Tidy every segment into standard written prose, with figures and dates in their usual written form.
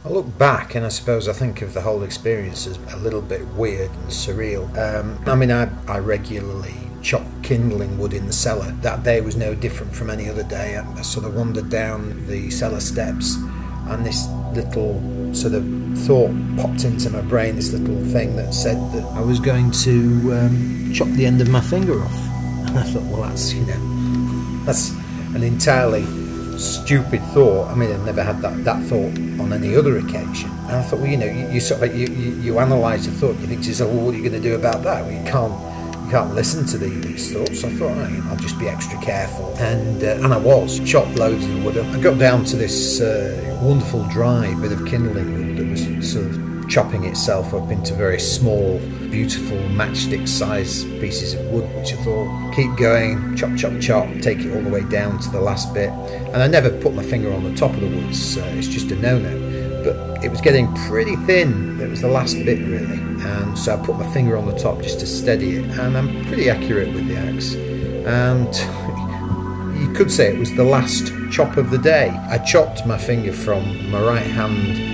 I look back and I suppose I think of the whole experience as a little bit weird and surreal. I mean, I regularly chop kindling wood in the cellar. That day was no different from any other day. I sort of wandered down the cellar steps and this little sort of thought popped into my brain, this little thing that said that I was going to chop the end of my finger off. And I thought, well, that's, you know, that's an entirely stupid thought. I mean, I've never had that thought on any other occasion. And I thought, well, you know, you sort of you analyse the thought. You think to yourself, well, what are you going to do about that? Well, you can't listen to these thoughts. So I thought, right, I'll just be extra careful, and I was. Chopped loads of wood up. I got down to this wonderful dry bit of kindling wood that was sort of chopping itself up into very small, beautiful matchstick size pieces of wood, which I thought, keep going, chop, chop, chop, take it all the way down to the last bit. And I never put my finger on the top of the woods, it's just a no-no. But it was getting pretty thin. It was the last bit, really. And so I put my finger on the top just to steady it. And I'm pretty accurate with the axe. And you could say it was the last chop of the day. I chopped my finger from my right hand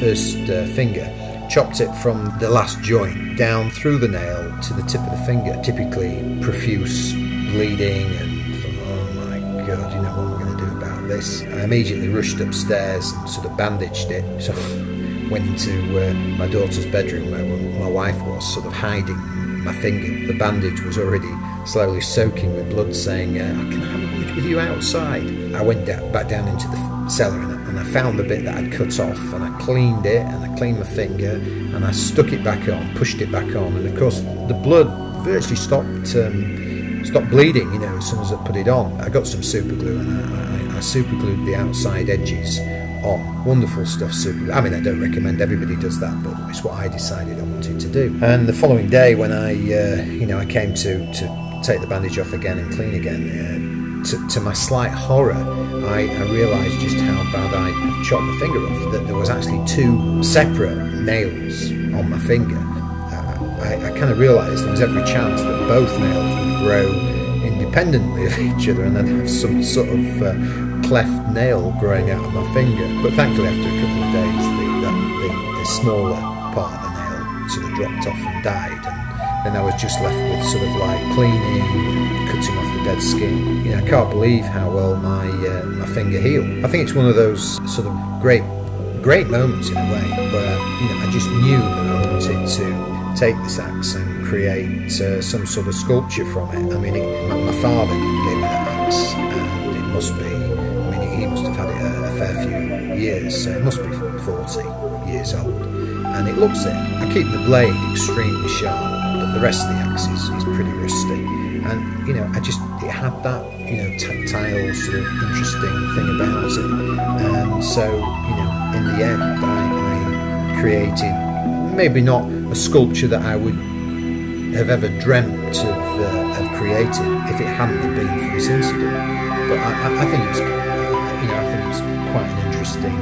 first finger, chopped it from the last joint down through the nail to the tip of the finger. Typically profuse bleeding, and thought, oh my God, you know, what am I going to do about this? I immediately rushed upstairs and sort of bandaged it. So went into my daughter's bedroom where my wife was, sort of hiding my finger. The bandage was already slowly soaking with blood, saying, can I have a word with you outside? I went back down into the cellar and I found the bit that I'd cut off, and I cleaned it, and I cleaned my finger, and I stuck it back on, pushed it back on, and of course the blood virtually stopped bleeding, you know, as soon as I put it on. I got some superglue and I superglued the outside edges on. Wonderful stuff, superglue. I mean, I don't recommend everybody does that, but it's what I decided I wanted to do. And the following day, when I came to take the bandage off again and clean again, to my slight horror, I realised just how bad I chopped my finger off, that there was actually two separate nails on my finger. I kind of realised there was every chance that both nails would grow independently of each other, and I'd have some sort of cleft nail growing out of my finger. But thankfully, after a couple of days, the smaller part of the nail sort of dropped off and died, and then I was just left with sort of like cleaning, cutting off the dead skin. You know, I can't believe how well my finger healed. I think it's one of those sort of great moments in a way where, you know, I just knew that I wanted to take this axe and create some sort of sculpture from it. I mean, my father gave me that axe, and it must be, I mean, he must have had it a fair few years, so it must be 40 years old, and it looks it. I keep the blade extremely sharp, but the rest of the axe is pretty rusty, and, you know, it had that, you know, tactile sort of interesting thing about it. And so, you know, in the end, I created maybe not a sculpture that I would have ever dreamt of creating if it hadn't been for this incident. But I think it's, you know, I think it's quite an interesting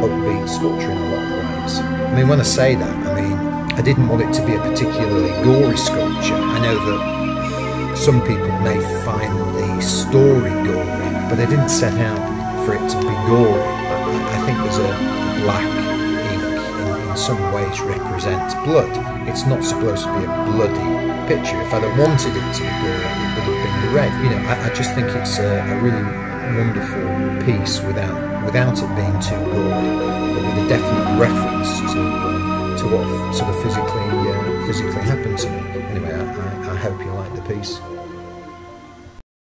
upbeat sculpture in a lot of ways. I mean, when I say that, I mean, I didn't want it to be a particularly gory sculpture. I know that some people may find the story gory, but I didn't set out for it to be gory. I think there's a black ink in some ways represents blood. It's not supposed to be a bloody picture. If I'd have wanted it to be gory, it would have been red. You know, I just think it's a really wonderful piece without it being too gory, but with a definite reference to what sort of physically happened to me. Anyway, I hope you like the piece.